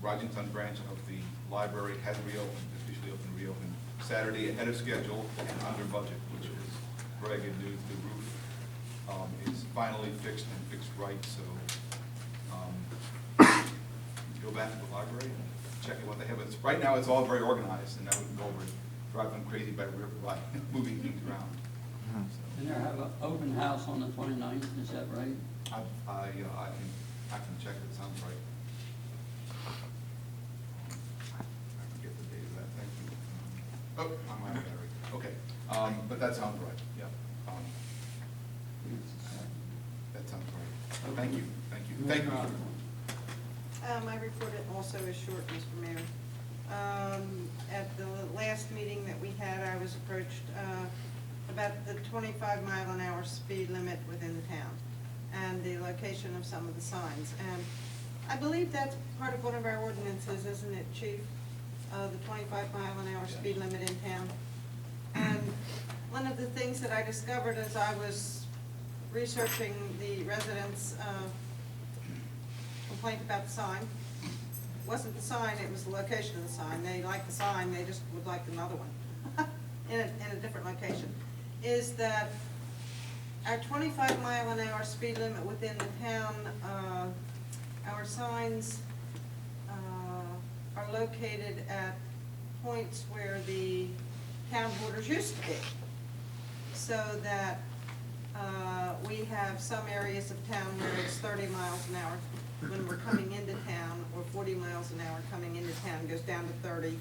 Rising Sun branch of the library has reopened Saturday ahead of schedule and under budget, which is very good news. The roof is finally fixed and fixed right, so go back to the library and check out what they have. Right now it's all very organized, and I wouldn't go over and drive them crazy by moving things around. And they have an open house on the 29th, is that right? I can check, it sounds right. I forget the date of that, thank you. Oh, I'm on battery, okay, but that sounds right, yeah. That sounds right. Thank you, thank you, thank you. My report also is short, Mr. Mayor. At the last meeting that we had, I was approached about the 25-mile-an-hour speed limit within the town and the location of some of the signs. And I believe that's part of one of our ordinances, isn't it, Chief? The 25-mile-an-hour speed limit in town. And one of the things that I discovered as I was researching the residents' complaint about the sign wasn't the sign, it was the location of the sign. They like the sign, they just would like another one in a different location. Is that our 25-mile-an-hour speed limit within the town, our signs are located at points where the town borders used to be. So that we have some areas of town where it's 30 miles an hour when we're coming into town, or 40 miles an hour coming into town, goes down to 30,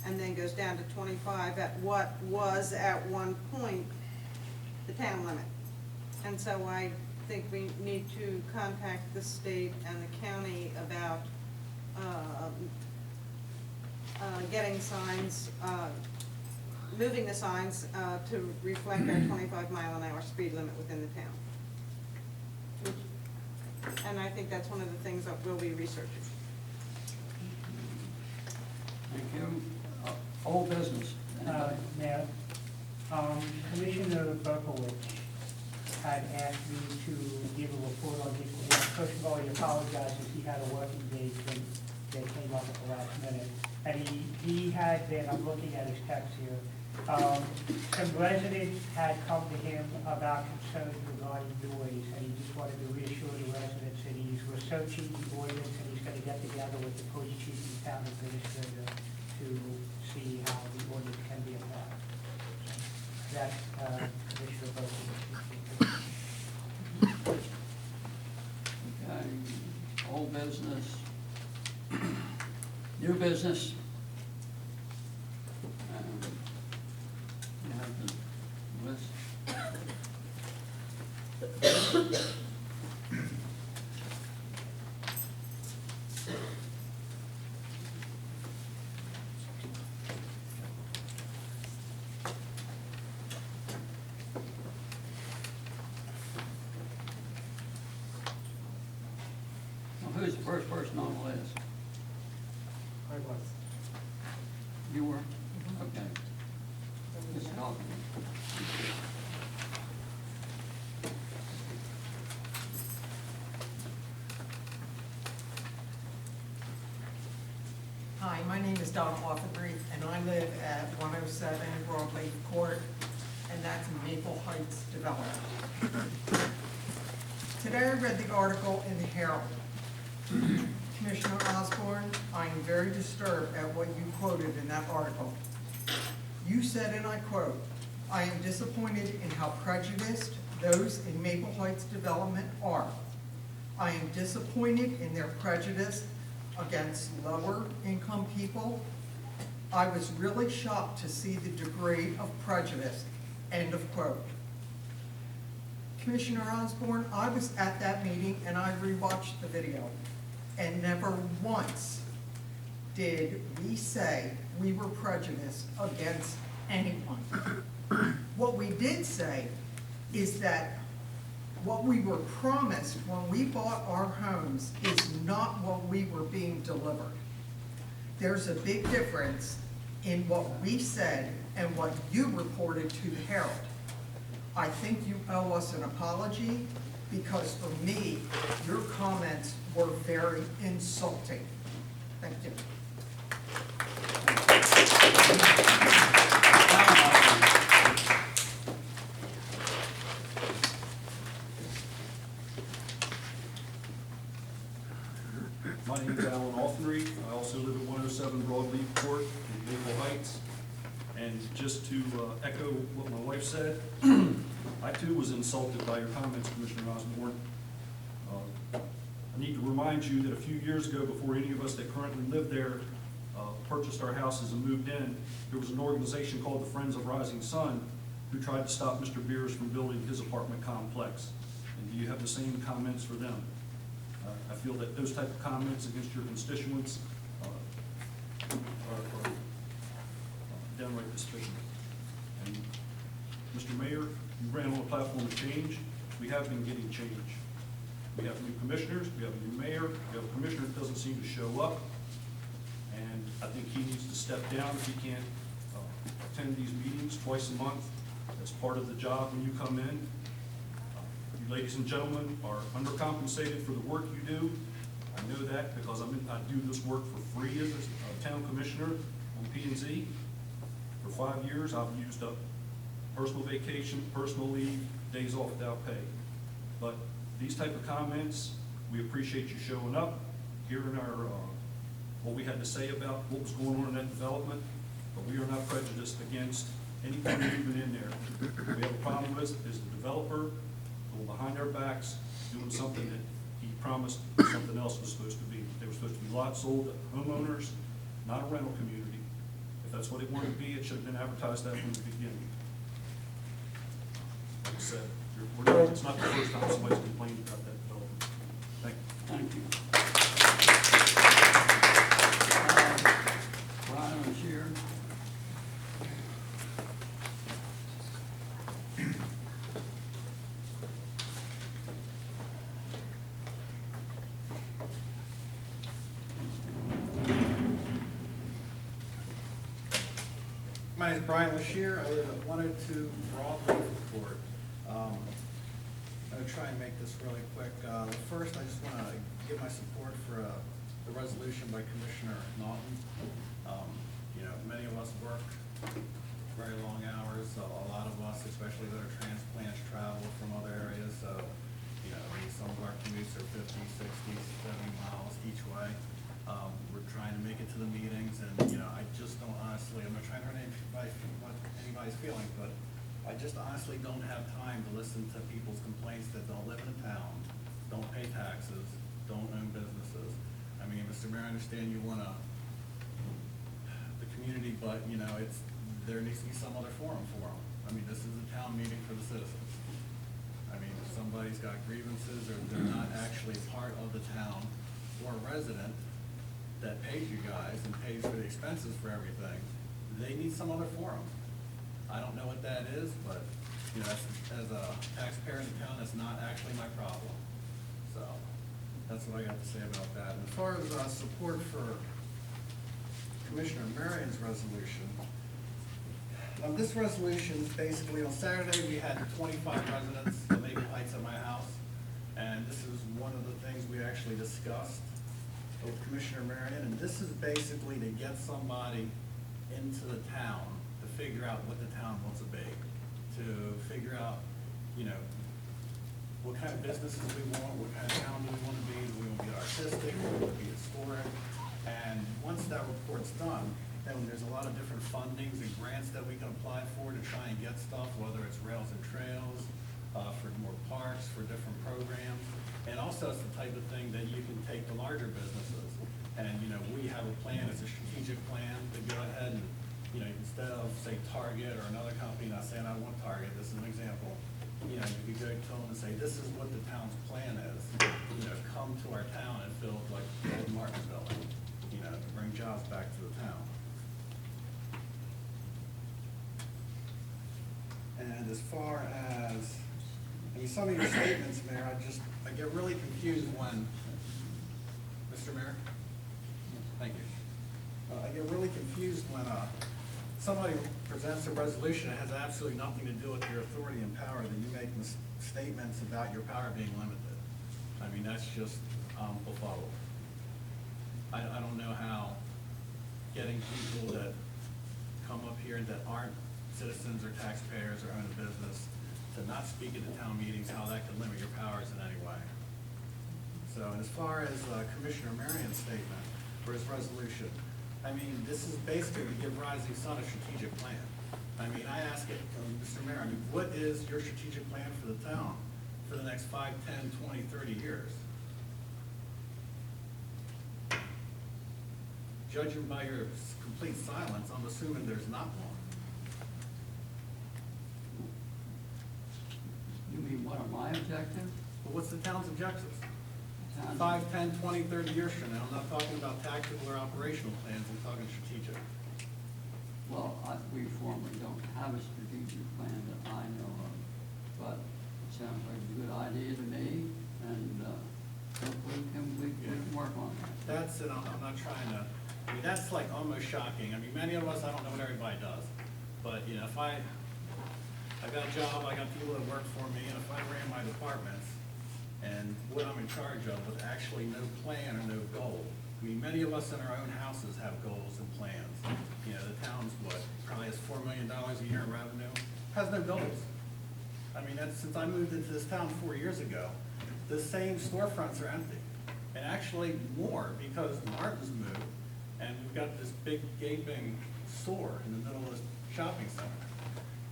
and then goes down to 25 at what was at one point the town limit. And so I think we need to contact the state and the county about getting signs, moving the signs to reflect our 25-mile-an-hour speed limit within the town. And I think that's one of the things that we'll be researching. Thank you. Old business. Mayor, Commissioner Berkowitz had asked me to give a report on his behalf. First of all, he apologizes, he had a working day thing that came up at the last minute. And he had been, I'm looking at his text here, some residents had come to him about concerns regarding noise, and he just wanted to reassure the residents that he's researching the ordinance, and he's going to get together with the police chief and town administrator to see how the ordinance can be applied. That's Commissioner Berkowitz. Okay, old business. New business. You have the list. Well, who's the first person on the list? I was. You were? Okay. Ms. Halkin. Hi, my name is Donna Offenreith, and I live at 107 Broadway Court, and that's Maple Heights Development. Today I read the article in the Herald. Commissioner Osborne, I am very disturbed at what you quoted in that article. You said, and I quote, "I am disappointed in how prejudiced those in Maple Heights Development are. I am disappointed in their prejudice against lower income people. I was really shocked to see the degree of prejudice," end of quote. Commissioner Osborne, I was at that meeting and I rewatched the video, and never once did we say we were prejudiced against anyone. What we did say is that what we were promised when we bought our homes is not what we were being delivered. There's a big difference in what we said and what you reported to the Herald. I think you owe us an apology, because for me, your comments were very insulting. Thank you. My name is Alan Alfenreid. I also live at 107 Broadleaf Court in Maple Heights. And just to echo what my wife said, I too was insulted by your comments, Commissioner Osborne. I need to remind you that a few years ago, before any of us that currently live there purchased our houses and moved in, there was an organization called the Friends of Rising Sun who tried to stop Mr. Beers from building his apartment complex. And do you have the same comments for them? I feel that those type of comments against your constituents are downright despicable. And Mr. Mayor, you ran on a platform of change. We have been getting change. We have new commissioners, we have a new mayor, we have a commissioner that doesn't seem to show up. And I think he needs to step down if he can't attend these meetings twice a month. That's part of the job when you come in. You ladies and gentlemen are undercompensated for the work you do. I know that because I do this work for free as a town commissioner on P&Z. For 5 years, I've used up personal vacation, personal leave, days off without pay. But these type of comments, we appreciate you showing up, hearing our, what we had to say about what was going on in that development, but we are not prejudiced against anything moving in there. What we have a problem with is the developer going behind our backs, doing something that he promised something else was supposed to be. They were supposed to be lots sold to homeowners, not a rental community. If that's what it wanted to be, it should have been advertised that from the beginning. Like I said, it's not the first time somebody's complained about that development. Thank you. Thank you. Brian Lashier. My name is Brian Lashier. I live at 102 Broadleaf Court. I'm going to try and make this really quick. First, I just want to give my support for the resolution by Commissioner Naughton. Many of us work very long hours. A lot of us, especially that are transplants, travel from other areas. So, some of our commutes are 50, 60, 70 miles each way. We're trying to make it to the meetings, and I just don't honestly, I'm not trying to hurt anybody's feelings, but I just honestly don't have time to listen to people's complaints that don't live in the town, don't pay taxes, don't own businesses. I mean, Mr. Mayor, I understand you want the community, but there needs to be some other forum for them. I mean, this is a town meeting for the citizens. I mean, if somebody's got grievances or they're not actually part of the town or a resident that pays you guys and pays for the expenses for everything, they need some other forum. I don't know what that is, but as a taxpayer in the town, that's not actually my problem. So that's what I got to say about that. And as far as support for Commissioner Marion's resolution, this resolution is basically, on Saturday we had 25 residents of Maple Heights at my house, and this is one of the things we actually discussed with Commissioner Marion, and this is basically to get somebody into the town to figure out what the town wants to be, to figure out, what kind of businesses we want, what kind of town do we want to be. Do we want to be artistic, do we want to be historic? And once that report's done, then there's a lot of different fundings and grants that we can apply for to try and get stuff, whether it's Rails and Trails, for more parks, for different programs. And also it's the type of thing that you can take to larger businesses. And, we have a plan, it's a strategic plan to go ahead and, instead of, say, Target or another company, not saying I want Target, this is an example, you could go to them and say, this is what the town's plan is. Come to our town and build like Old Martinsville, to bring jobs back to the town. And as far as, some of your statements, Mayor, I get really confused when, Mr. Mayor? Thank you. I get really confused when somebody presents a resolution that has absolutely nothing to do with your authority and power, that you make statements about your power being limited. I mean, that's just befuddled. I don't know how getting people that come up here that aren't citizens or taxpayers or own a business to not speak at the town meetings, how that could limit your powers in any way. So, and as far as Commissioner Marion's statement or his resolution, I mean, this is basically to give Rising Sun a strategic plan. I mean, I ask it, Mr. Mayor, I mean, what is your strategic plan for the town for the next 5, 10, 20, 30 years? Judging by your complete silence, I'm assuming there's not one. You mean, what are my objectives? But what's the town's objectives? Town's- 5, 10, 20, 30 years from now, I'm not talking about tactical or operational plans, I'm talking strategic. Well, we formally don't have a strategic plan that I know of, but it sounds like a good idea to me, and hopefully we can work on that. That's, and I'm not trying to, I mean, that's like almost shocking. I mean, many of us, I don't know what everybody does, but, you know, if I got a job, I got people that work for me, and if I ran my departments, and what I'm in charge of with actually no plan or no goal. I mean, many of us in our own houses have goals and plans. You know, the town's what, probably has $4 million a year in revenue, has no goals. I mean, that's, since I moved into this town 4 years ago, the same storefronts are empty. And actually more, because Martin's moved, and we've got this big gaping store in the middle of the shopping center.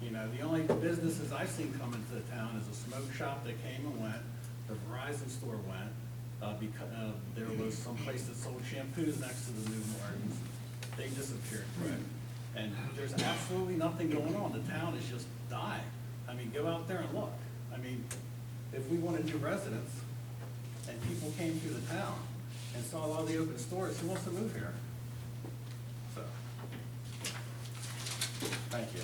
You know, the only businesses I've seen come into the town is a smoke shop that came and went, the Verizon store went, because there was some place that sold shampoos next to the new Martin's. They disappeared, quick. And there's absolutely nothing going on. The town is just dying. I mean, go out there and look. I mean, if we wanted new residents and people came through the town and saw all the open stores, who wants to move here? So, thank you.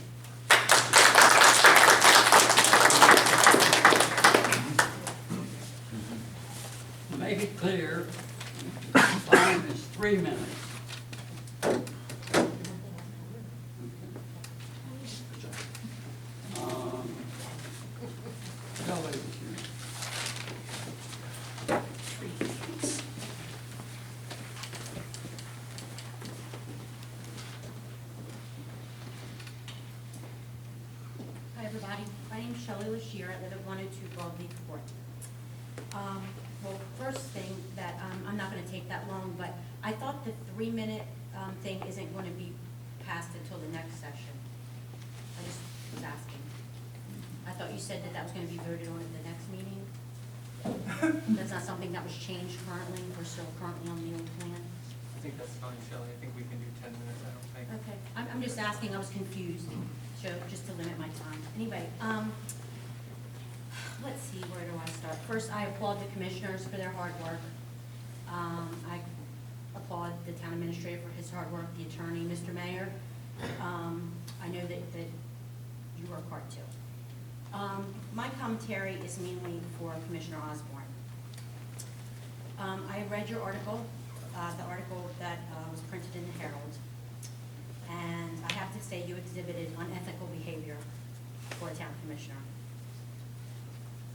To make it clear, time is 3 minutes. Okay. Shelley, it's you. Hi, everybody. My name's Shelley Lashier. I live at 102 Broadleaf Court. Well, first thing that, I'm not gonna take that long, but I thought the 3-minute thing isn't gonna be passed until the next session. I just was asking. I thought you said that that was gonna be voted on at the next meeting. That's not something that was changed currently, we're still currently on the old plan. I think that's fine, Shelley. I think we can do 10 minutes, I don't think. Okay, I'm just asking, I was confused, so just to limit my time. Anyway, let's see, where do I start? First, I applaud the commissioners for their hard work. I applaud the town administrator for his hard work, the attorney, Mr. Mayor. I know that you work hard too. My commentary is mainly for Commissioner Osborne. I read your article, the article that was printed in the Herald, and I have to say you exhibited unethical behavior for a town commissioner.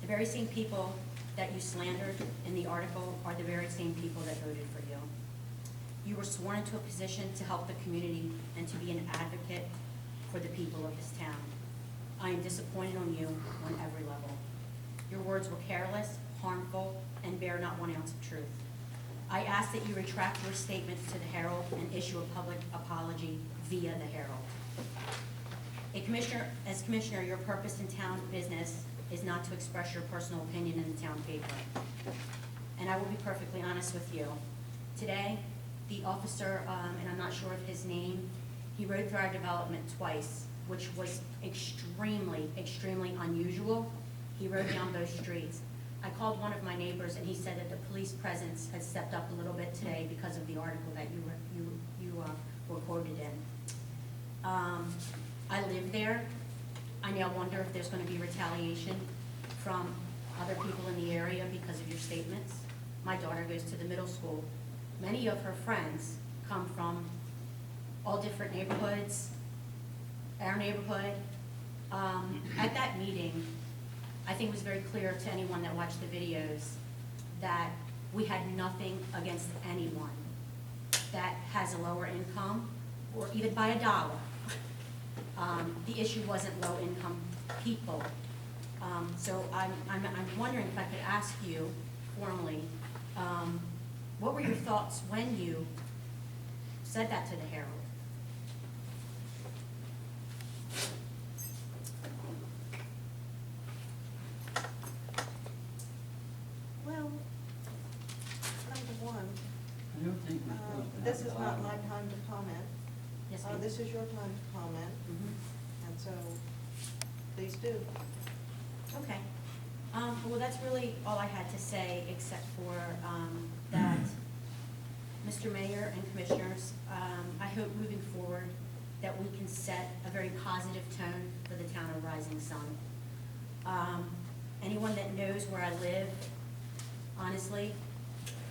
The very same people that you slandered in the article are the very same people that voted for you. You were sworn into a position to help the community and to be an advocate for the people of this town. I am disappointed on you on every level. Your words were careless, harmful, and bear not 1 ounce of truth. I ask that you retract your statements to the Herald and issue a public apology via the Herald. As commissioner, your purpose in town business is not to express your personal opinion in the town paper. And I will be perfectly honest with you. Today, the officer, and I'm not sure of his name, he rode through our development twice, which was extremely, extremely unusual. He rode down both streets. I called one of my neighbors and he said that the police presence had stepped up a little bit today because of the article that you were quoted in. I live there. I now wonder if there's gonna be retaliation from other people in the area because of your statements. My daughter goes to the middle school. Many of her friends come from all different neighborhoods, our neighborhood. At that meeting, I think it was very clear to anyone that watched the videos that we had nothing against anyone. that has a lower income, or even by a dollar. The issue wasn't low-income people. So I'm wondering if I could ask you formally, what were your thoughts when you said that to the Herald? Well, number one, I don't think we're supposed to have this is not my dialogue. time to comment. Yes, ma'am. This is your time to comment, Mhm. and so please do. Okay. Well, that's really all I had to say, except for that, Mr. Mayor and Commissioners, I hope moving forward that we can set a very positive tone for the town of Rising Sun. Anyone that knows where I live, honestly,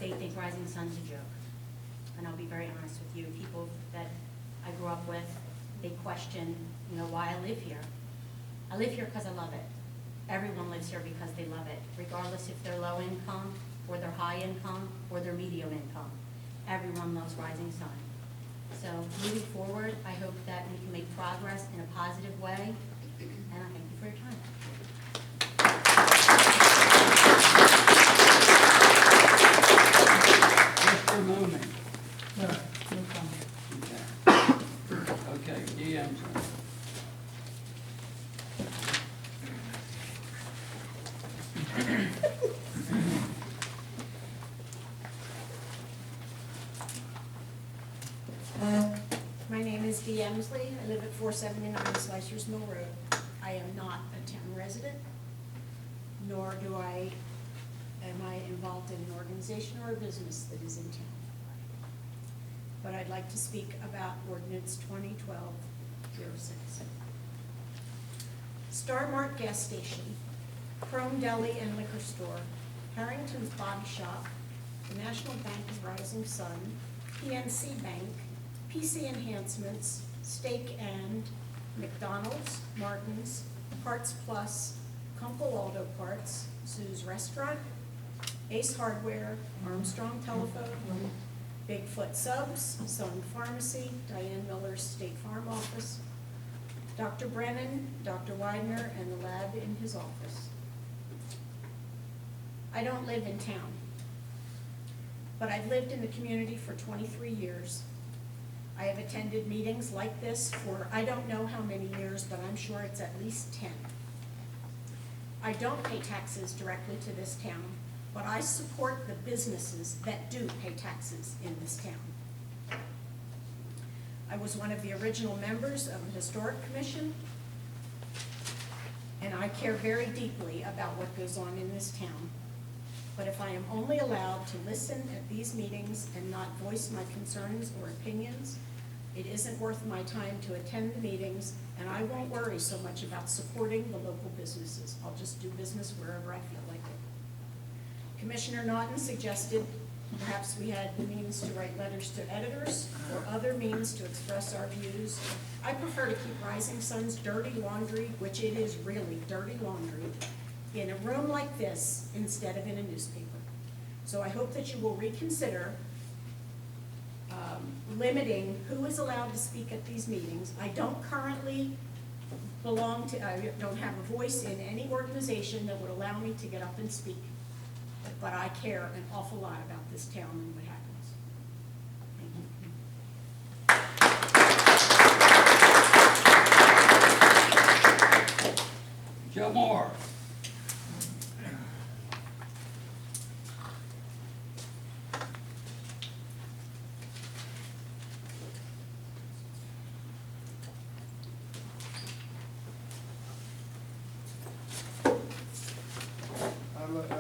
they think Rising Sun's a joke. And I'll be very honest with you, people that I grew up with, they question, why I live here. I live here because I love it. Everyone lives here because they love it, regardless if they're low income, or they're high income, or they're medium income. Everyone loves Rising Sun. So moving forward, I hope that we can make progress in a positive way, and I thank you for your time. Mr. Mooney. No, no comment. Okay, DM's. My name is Dee Emsley. I live at 479 Slicers Mill Road. I am not a town resident, nor am I involved in an organization or a business that is in town. But I'd like to speak about ordinance 2012-06. Star Mart Gas Station, Chrome Deli and Liquor Store, Harrington's Body Shop, the National Bank of Rising Sun, PNC Bank, PC Enhancements, Steak and, McDonald's, Martin's, Parts Plus, Kunkel Auto Parts, Sue's Restaurant, Ace Hardware, Armstrong Telephone, Bigfoot Subs, Sun Pharmacy, Diane Miller's State Farm Office, Dr. Brennan, Dr. Widener, and the lab in his office. I don't live in town, but I've lived in the community for 23 years. I have attended meetings like this for I don't know how many years, but I'm sure it's at least 10. I don't pay taxes directly to this town, but I support the businesses that do pay taxes in this town. I was one of the original members of the Historic Commission, and I care very deeply about what goes on in this town. But if I am only allowed to listen at these meetings and not voice my concerns or opinions, it isn't worth my time to attend the meetings, and I won't worry so much about supporting the local businesses. I'll just do business wherever I feel like it. Commissioner Naughton suggested perhaps we had the means to write letters to editors or other means to express our views. I prefer to keep Rising Sun's dirty laundry, which it is really dirty laundry, in a room like this instead of in a newspaper. So I hope that you will reconsider limiting who is allowed to speak at these meetings. I don't currently I don't have a voice in any organization that would allow me to get up and speak. But I care an awful lot about this town and what happens. Thank you. Joe Moore.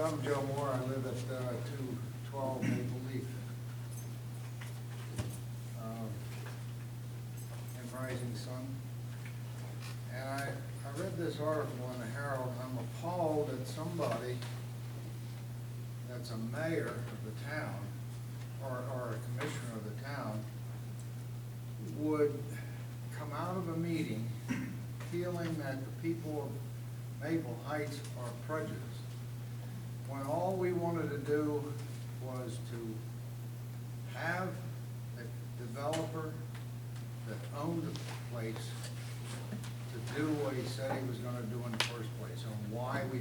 I'm Joe Moore. I live at 212 Maple Leaf in Rising Sun. And I read this article in the Herald. I'm appalled that somebody that's a mayor of the town or a commissioner of the town would come out of a meeting feeling that the people of Maple Heights are prejudiced, when all we wanted to do was to have developer that owned the place to do what he said he was gonna do in the first place, and why we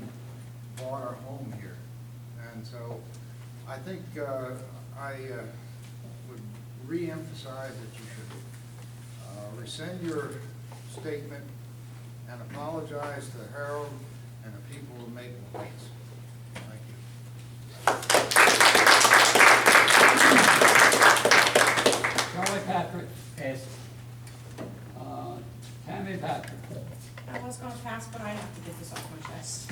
bought our home here. And so I think I would re-emphasize that you should rescind your statement and apologize to Harold and the people of Maple Heights. Thank you. Charlie Patrick. Yes. Tammy Patrick. I was gonna pass, but I have to get this off my chest.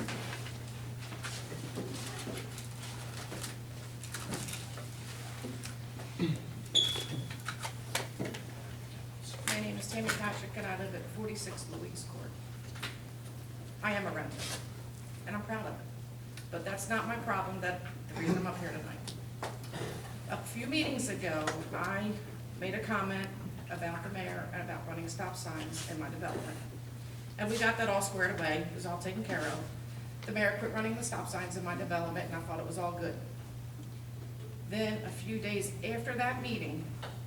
My name is Tammy Patrick, and I live at 46 Louise Court. I am a renter, and I'm proud of it. But that's not my problem, the reason I'm up here tonight. A few meetings ago, I made a comment about the mayor and about running stop signs in my development. And we got that all squared away, it was all taken care of. The mayor quit running the stop signs in my development, and I thought it was all good. Then, a few days after that meeting,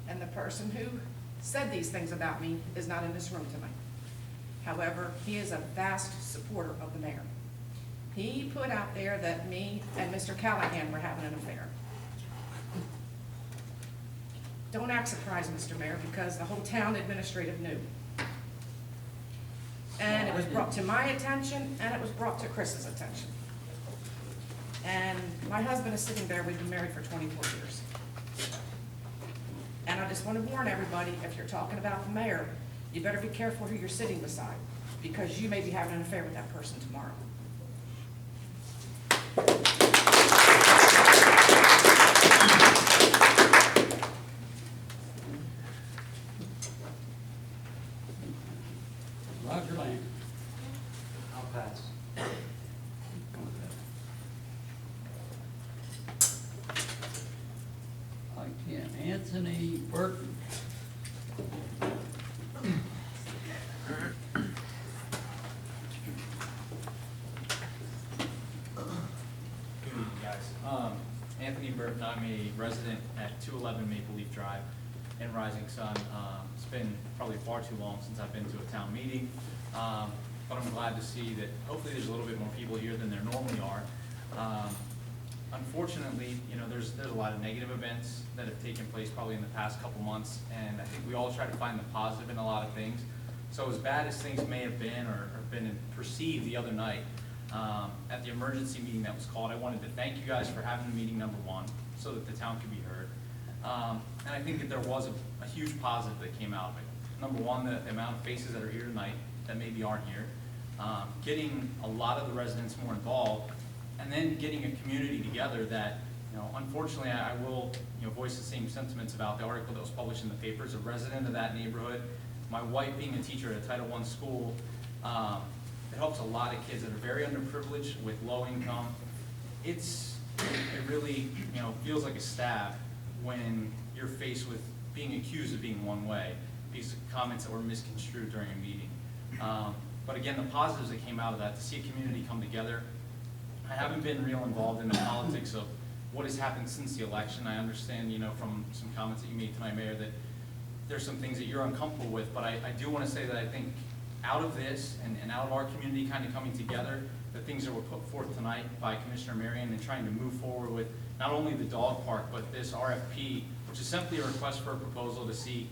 and the person who said these things about me is not in this room tonight. However, he is a vast supporter of the mayor. He put out there that me and Mr. Callahan were having an affair. Don't act surprised, Mr. Mayor, because the whole town administrative knew. And it was brought to my attention, and it was brought to Chris's attention. And my husband is sitting there, we've been married for 24 years. And I just want to warn everybody, if you're talking about the mayor, you better be careful who you're sitting beside, because you may be having an affair with that person tomorrow. Roger Lane. I'll pass. I can't. Anthony Burton. Good evening, guys. Anthony Burton, I'm a resident at 211 Maple Leaf Drive in Rising Sun. It's been probably far too long since I've been to a town meeting, but I'm glad to see that hopefully there's a little bit more people here than there normally are. Unfortunately, you know, there's a lot of negative events that have taken place probably in the past couple months, and I think we all try to find the positive in a lot of things. So as bad as things may have been or been perceived the other night, at the emergency meeting that was called, I wanted to thank you guys for having the meeting number one so that the town could be heard. And I think that there was a huge positive that came out of it. Number one, the amount of faces that are here tonight that maybe aren't here, getting a lot of the residents more involved, and then getting a community together that, you know, unfortunately, I will, you know, voice the same sentiments about the article that was published in the papers. A resident of that neighborhood, my wife being a teacher at a Title I school, it helps a lot of kids that are very underprivileged with low income. It really, you know, feels like a stab when you're faced with being accused of being one way, these comments that were misconstrued during a meeting. But again, the positives that came out of that, to see a community come together. I haven't been real involved in the politics of what has happened since the election. I understand, you know, from some comments that you made tonight, Mayor, that there's some things that you're uncomfortable with, but I do want to say that I think out of this and out of our community kind of coming together, the things that were put forth tonight by Commissioner Marion and trying to move forward with not only the dog park, but this RFP, which is simply a request for a proposal to see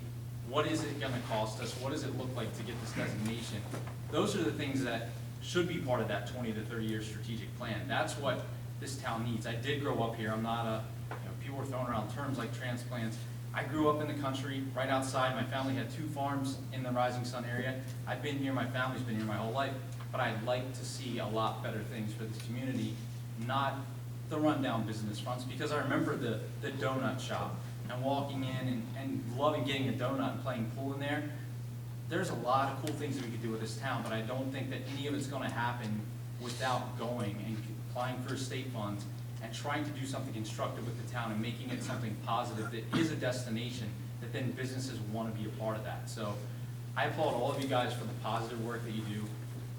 what is it going to cost us, what does it look like to get this designation. Those are the things that should be part of that 20 to 30 year strategic plan. That's what this town needs. I did grow up here. I'm not a, you know, people are throwing around terms like transplants. I grew up in the country, right outside. My family had 2 farms in the Rising Sun area. I've been here, my family's been here my whole life, but I'd like to see a lot better things for this community, not the rundown business fronts, because I remember the donut shop and walking in and loving getting a donut and playing pool in there. There's a lot of cool things that we could do with this town, but I don't think that any of it's gonna happen without going and applying for state funds and trying to do something constructive with the town and making it something positive that is a destination that then businesses wanna be a part of that. So I applaud all of you guys for the positive work that you do.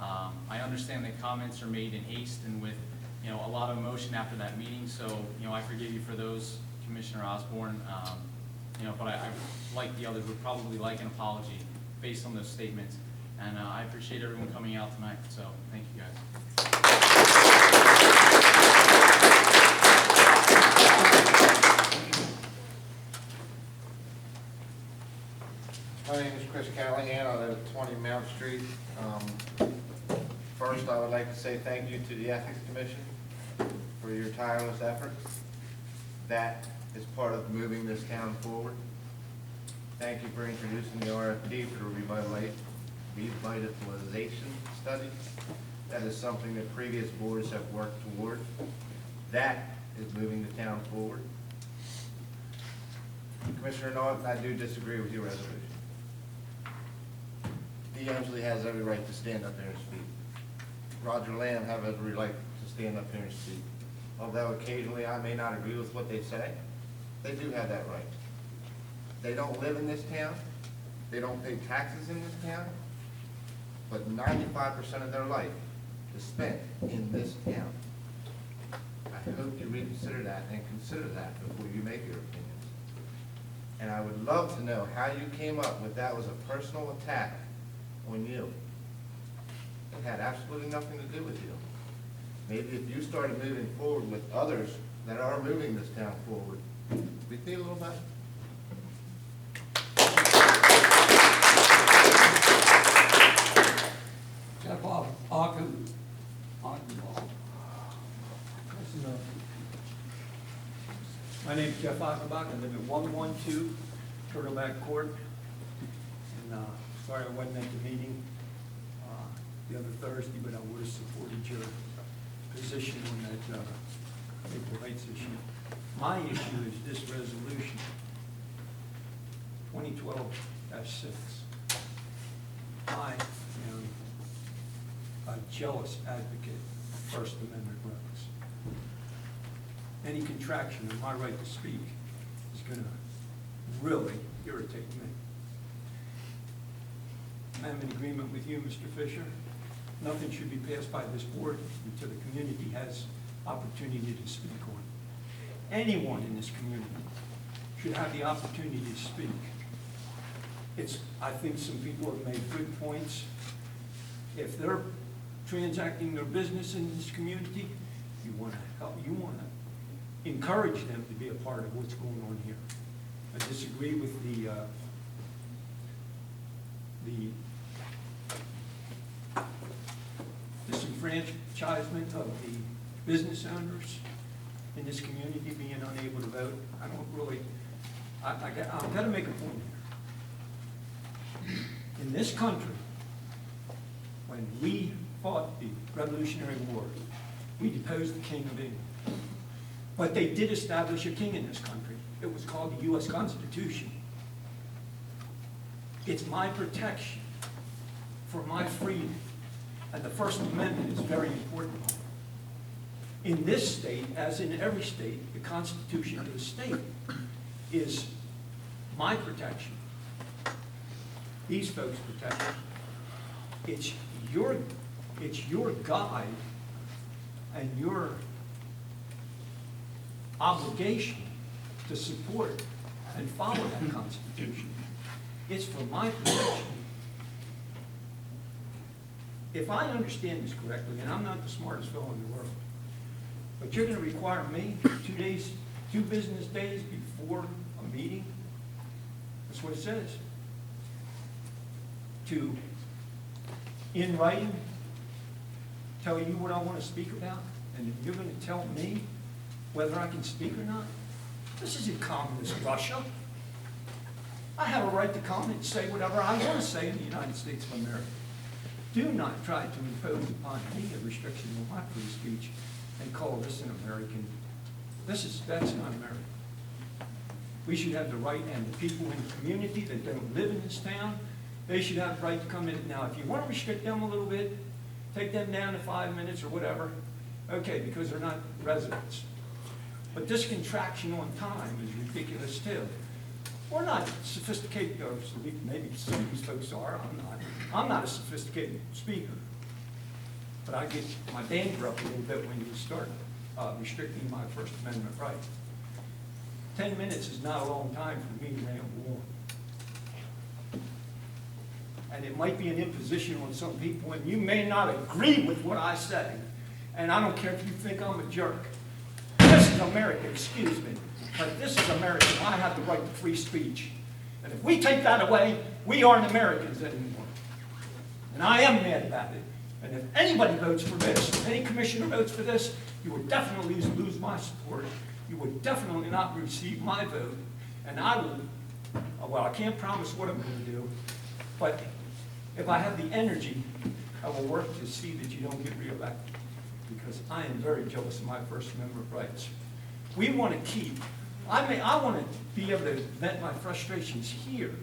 I understand that comments are made in haste and with, you know, a lot of emotion after that meeting, so, you know, I forgive you for those, Commissioner Osborne. but I, like the others, would probably like an apology based on those statements. And I appreciate everyone coming out tonight, so thank you guys. My name is Chris Callahan, I live at 20 Mount Street. First, I would like to say thank you to the Ethics Commission for your tireless efforts. That is part of moving this town forward. Thank you for introducing the RFP for the revitalization study. That is something that previous boards have worked toward. That is moving the town forward. Commissioner Norton, I do disagree with your resolution. He actually has every right to stand up there and speak. Roger Lamb have every right to stand up here and speak. Although occasionally I may not agree with what they say, they do have that right. They don't live in this town, they don't pay taxes in this town, but 95% of their life is spent in this town. I hope you reconsider that and consider that before you make your opinions. And I would love to know how you came up with that was a personal attack on you. It had absolutely nothing to do with you. Maybe if you started moving forward with others that are moving this town forward, we'd be a little better. Jeff Ogdenball. My name is Jeff Achenbach. I live at 112 Turtleback Court. And sorry I wasn't at the meeting the other Thursday, but I would have supported your position on that equal rights issue. My issue is this resolution, 2012-6. I am a jealous advocate of First Amendment rights. Any contraction of my right to speak is going to really irritate me. I'm in agreement with you, Mr. Fisher. Nothing should be passed by this board until the community has opportunity to speak on. Anyone in this community should have the opportunity to speak. I think some people have made good points. If they're transacting their business in this community, you want to help, you want to encourage them to be a part of what's going on here. I disagree with the disenfranchisement of the business owners in this community being unable to vote. I don't really, I've got to make a point here. In this country, when we fought the Revolutionary War, we deposed the King of England. But they did establish a king in this country. It was called the U.S. Constitution. It's my protection for my freedom. And the First Amendment is very important. In this state, as in every state, the Constitution of the state is my protection. These folks' protection. It's your guide and your obligation to support and follow that Constitution. It's for my protection. If I understand this correctly, and I'm not the smartest fellow in the world, but you're going to require me 2 business days before a meeting, that's what it says, to, in writing, tell you what I want to speak about, and you're going to tell me whether I can speak or not? This isn't communist Russia. I have a right to comment and say whatever I want to say in the United States of America. Do not try to impose upon me a restriction on my free speech and call this an American. That's not American. We should have the right, and the people in the community that don't live in this town, they should have the right to come in. Now, if you want to restrict them a little bit, take them down to 5 minutes or whatever, okay, because they're not residents. But this contraction on time is ridiculous too. We're not sophisticated, or maybe some of these folks are, I'm not a sophisticated speaker. But I get my dander up a little bit when you start restricting my First Amendment rights. 10 minutes is not a long time for me to ramble on. And it might be an imposition on some people, and you may not agree with what I say. And I don't care if you think I'm a jerk. This is America, excuse me, but this is America. I have the right to free speech. And if we take that away, we aren't Americans anymore. And I am mad about it. And if anybody votes for this, if any commissioner votes for this, you would definitely lose my support. You would definitely not receive my vote. And I will, well, I can't promise what I'm going to do, but if I have the energy, I will work to see that you don't get reelected, because I am very jealous of my First Amendment rights. We want to keep, I want to be able to vent my frustrations here,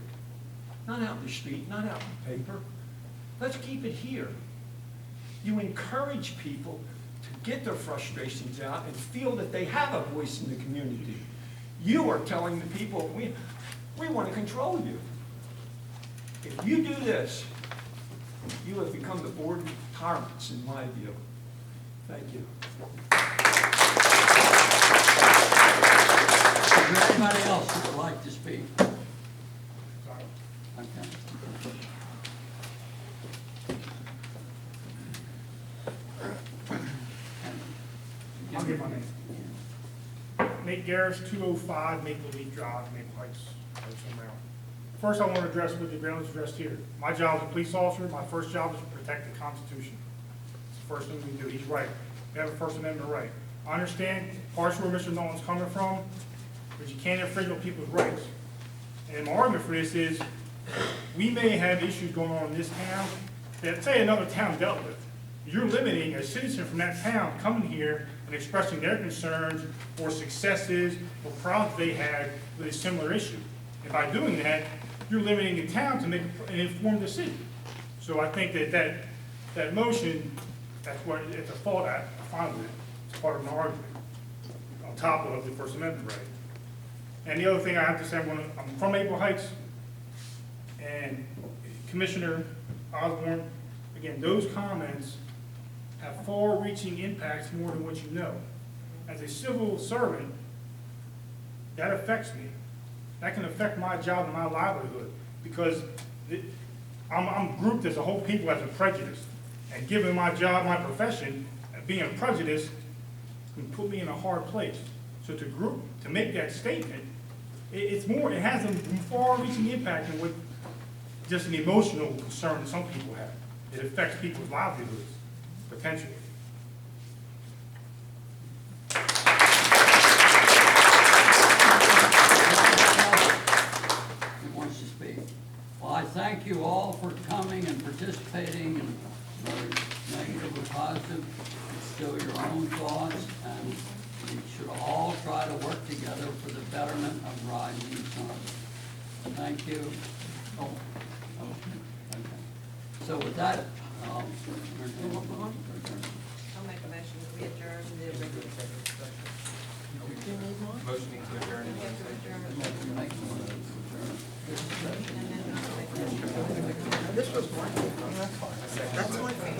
not out in the street, not out in the paper. Let's keep it here. You encourage people to get their frustrations out and feel that they have a voice in the community. You are telling the people, we want to control you. If you do this, you have become the board of tyrants, in my view. Thank you. Is there anybody else who would like to speak? Okay. I'll give my name. Nate Garris, 205 Maple Leaf Drive, Maple Heights, Hudson, Maryland. First, I want to address what the ground is addressed here. My job as a police officer, my first job is to protect the Constitution. It's the first thing we do. He's right. We have a First Amendment right. I understand partially where Mr. Nolan's coming from, but you can't infringe on people's rights. And my argument for this is, we may have issues going on in this town that, say, another town dealt with. You're limiting a citizen from that town coming here and expressing their concerns or successes or problems they had with a similar issue. And by doing that, you're limiting the town to make an informed decision. So I think that motion, that's what it's a fault at, I find it. It's part of an argument on top of the First Amendment right. And the other thing I have to say, I'm from Maple Heights, and Commissioner Osborne, again, those comments have far-reaching impacts more than what you know. As a civil servant, that affects me. That can affect my job and my livelihood, because I'm grouped as a whole people as a prejudice. And given my job, my profession, being a prejudice can put me in a hard place. So to make that statement, it has a far-reaching impact than what just an emotional concern that some people have. It affects people's livelihoods, potentially. Who wants to speak? Well, I thank you all for coming and participating, and whether negative or positive, still your own thoughts, and we should all try to work together for the betterment of Rising Sun. Thank you. Oh, okay. So with that, I'll make a motion to we adjourn the regular session. Motioning to adjourn. We have to adjourn. make one of those adjourn this session. And then I'll make a motion. This was one. That's my fan.